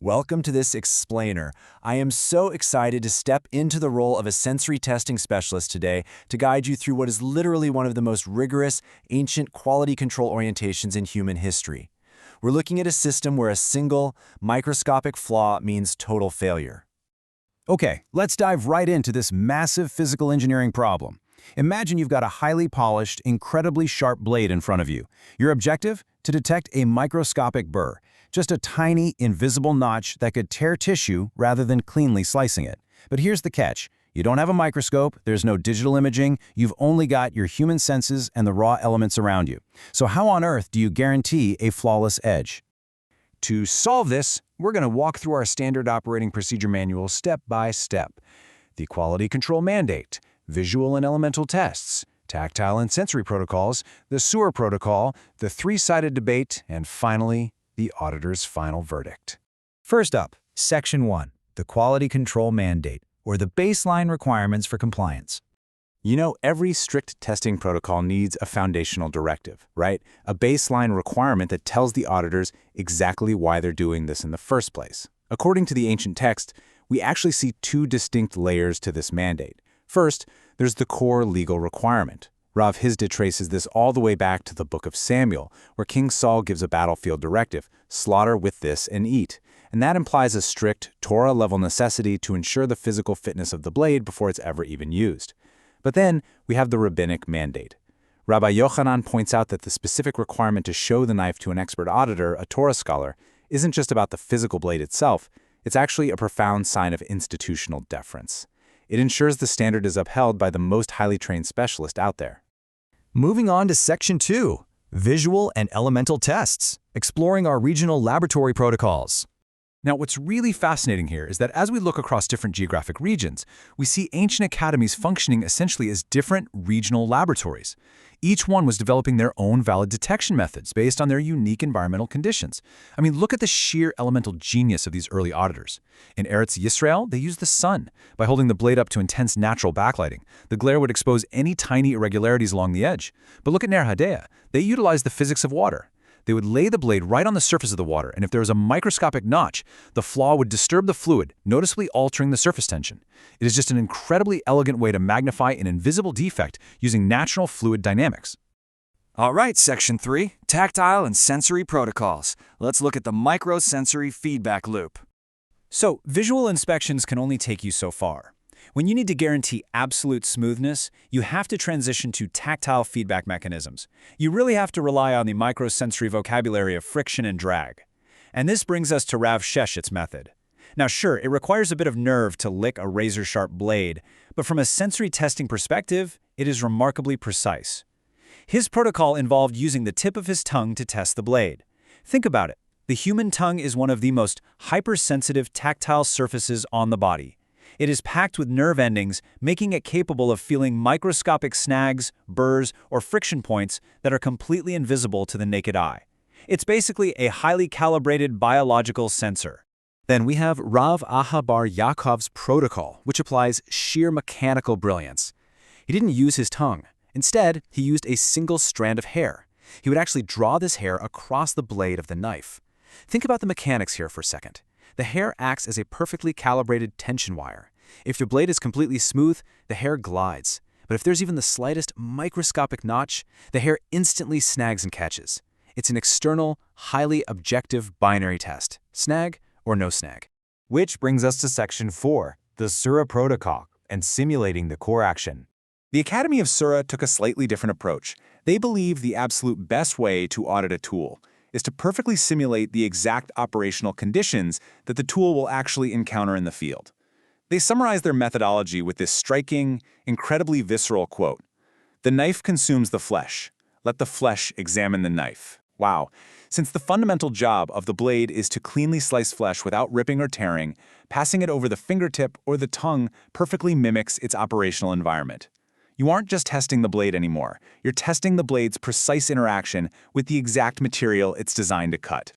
Welcome to this explainer. I am so excited to step into the role of a sensory testing specialist today to guide you through what is literally one of the most rigorous, ancient quality control orientations in human history. We're looking at a system where a single, microscopic flaw means total failure. Okay, let's dive right into this massive physical engineering problem. Imagine you've got a highly polished, incredibly sharp blade in front of you. Your objective? To detect a microscopic burr, just a tiny, invisible notch that could tear tissue rather than cleanly slicing it. But here's the catch. You don't have a microscope, there's no digital imaging, you've only got your human senses and the raw elements around you. So how on earth do you guarantee a flawless edge? To solve this, we're going to walk through our standard operating procedure manual step by step. The quality control mandate, visual and elemental tests, tactile and sensory protocols, the Sura protocol, the three-sided debate, and finally, the auditor's final verdict. First up, Section 1, the quality control mandate, or the baseline requirements for compliance. You know, every strict testing protocol needs a foundational directive, right? A baseline requirement that tells the auditors exactly why they're doing this in the first place. According to the ancient text, we actually see two distinct layers to this mandate. First, there's the core legal requirement. Rav Chisda traces this all the way back to the book of Samuel, where King Saul gives a battlefield directive, slaughter with this and eat. And that implies a strict Torah-level necessity to ensure the physical fitness of the blade before it's ever even used. But then we have the rabbinic mandate. Rabbi Yochanan points out that the specific requirement to show the knife to an expert auditor, a Torah scholar, isn't just about the physical blade itself, it's actually a profound sign of institutional deference. It ensures the standard is upheld by the most highly trained specialist out there. Moving on to Section 2, visual and elemental tests, exploring our regional laboratory protocols. Now, what's really fascinating here is that as we look across different geographic regions, we see ancient academies functioning essentially as different regional laboratories. Each one was developing their own valid detection methods based on their unique environmental conditions. I mean, look at the sheer elemental genius of these early auditors. In Eretz Yisrael, they used the sun. By holding the blade up to intense natural backlighting, the glare would expose any tiny irregularities along the edge. But look at Nehardea. They utilized the physics of water. They would lay the blade right on the surface of the water, and if there was a microscopic notch, the flaw would disturb the fluid, noticeably altering the surface tension. It is just an incredibly elegant way to magnify an invisible defect using natural fluid dynamics. All right, Section 3, Tactile and Sensory Protocols. Let's look at the microsensory feedback loop. So, visual inspections can only take you so far. When you need to guarantee absolute smoothness, you have to transition to tactile feedback mechanisms. You really have to rely on the microsensory vocabulary of friction and drag. And this brings us to Rav Sheshet's method. Now sure, it requires a bit of nerve to lick a razor-sharp blade, but from a sensory testing perspective, it is remarkably precise. His protocol involved using the tip of his tongue to test the blade. Think about it. The human tongue is one of the most hypersensitive tactile surfaces on the body. It is packed with nerve endings, making it capable of feeling microscopic snags, burrs, or friction points that are completely invisible to the naked eye. It's basically a highly calibrated biological sensor. Then we have Rav Acha bar Yaakov's protocol, which applies sheer mechanical brilliance. He didn't use his tongue. Instead, he used a single strand of hair. He would actually draw this hair across the blade of the knife. Think about the mechanics here for a second. The hair acts as a perfectly calibrated tension wire. If your blade is completely smooth, the hair glides. But if there's even the slightest microscopic notch, the hair instantly snags and catches. It's an external, highly objective binary test. Snag or no snag. Which brings us to Section 4, the Sura protocol, and simulating the core action. The Academy of Sura took a slightly different approach. They believe the absolute best way to audit a tool is to perfectly simulate the exact operational conditions that the tool will actually encounter in the field. They summarize their methodology with this striking, incredibly visceral quote: "The knife consumes the flesh. Let the flesh examine the knife." Wow. Since the fundamental job of the blade is to cleanly slice flesh without ripping or tearing, passing it over the fingertip or the tongue perfectly mimics its operational environment. You aren't just testing the blade anymore. You're testing the blade's precise interaction with the exact material it's designed to cut.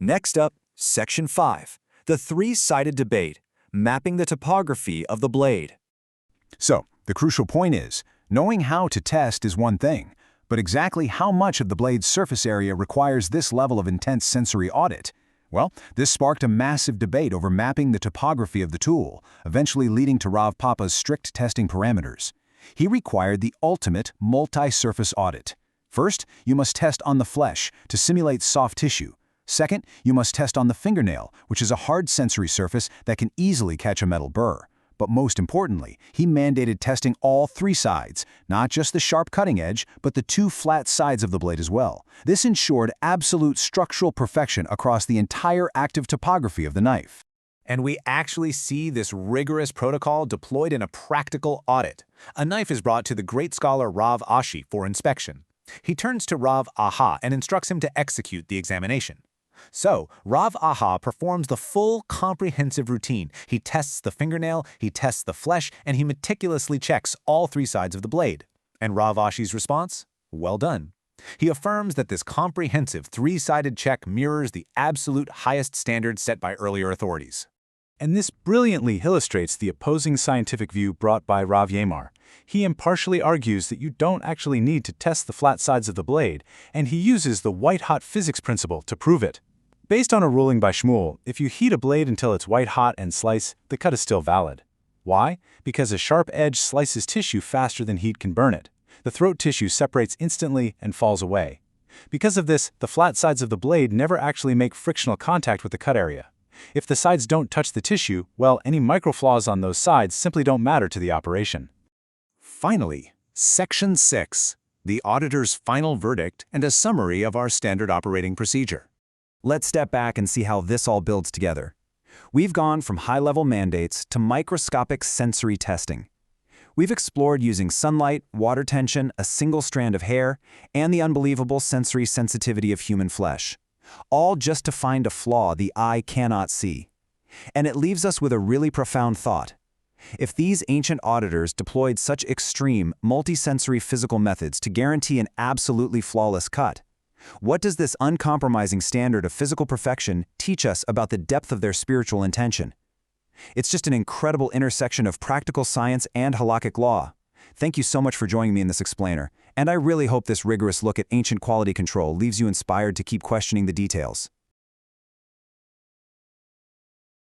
Next up, Section 5, the three-sided debate, mapping the topography of the blade. So, the crucial point is, knowing how to test is one thing, but exactly how much of the blade's surface area requires this level of intense sensory audit? Well, this sparked a massive debate over mapping the topography of the tool, eventually leading to Rav Pappa's strict testing parameters. He required the ultimate multi-surface audit. First, you must test on the flesh to simulate soft tissue. Second, you must test on the fingernail, which is a hard sensory surface that can easily catch a metal burr. But most importantly, he mandated testing all three sides, not just the sharp cutting edge, but the two flat sides of the blade as well. This ensured absolute structural perfection across the entire active topography of the knife. And we actually see this rigorous protocol deployed in a practical audit. A knife is brought to the great scholar Rav Ashi for inspection. He turns to Rav Acha and instructs him to execute the examination. So, Rav Acha performs the full, comprehensive routine. He tests the fingernail, he tests the flesh, and he meticulously checks all three sides of the blade. And Rav Ashi's response? Well done. He affirms that this comprehensive three-sided check mirrors the absolute highest standard set by earlier authorities. And this brilliantly illustrates the opposing scientific view brought by Rav Yamar. He impartially argues that you don't actually need to test the flat sides of the blade, and he uses the white-hot physics principle to prove it. Based on a ruling by Shmuel, if you heat a blade until it's white-hot and slice, the cut is still valid. Why? Because a sharp edge slices tissue faster than heat can burn it. The throat tissue separates instantly and falls away. Because of this, the flat sides of the blade never actually make frictional contact with the cut area. If the sides don't touch the tissue, well, any microflaws on those sides simply don't matter to the operation. Finally, Section 6, the auditor's final verdict and a summary of our standard operating procedure. Let's step back and see how this all builds together. We've gone from high-level mandates to microscopic sensory testing. We've explored using sunlight, water tension, a single strand of hair, and the unbelievable sensory sensitivity of human flesh, all just to find a flaw the eye cannot see. And it leaves us with a really profound thought. If these ancient auditors deployed such extreme, multisensory physical methods to guarantee an absolutely flawless cut, what does this uncompromising standard of physical perfection teach us about the depth of their spiritual intention? It's just an incredible intersection of practical science and halakhic law. Thank you so much for joining me in this explainer, and I really hope this rigorous look at ancient quality control leaves you inspired to keep questioning the details.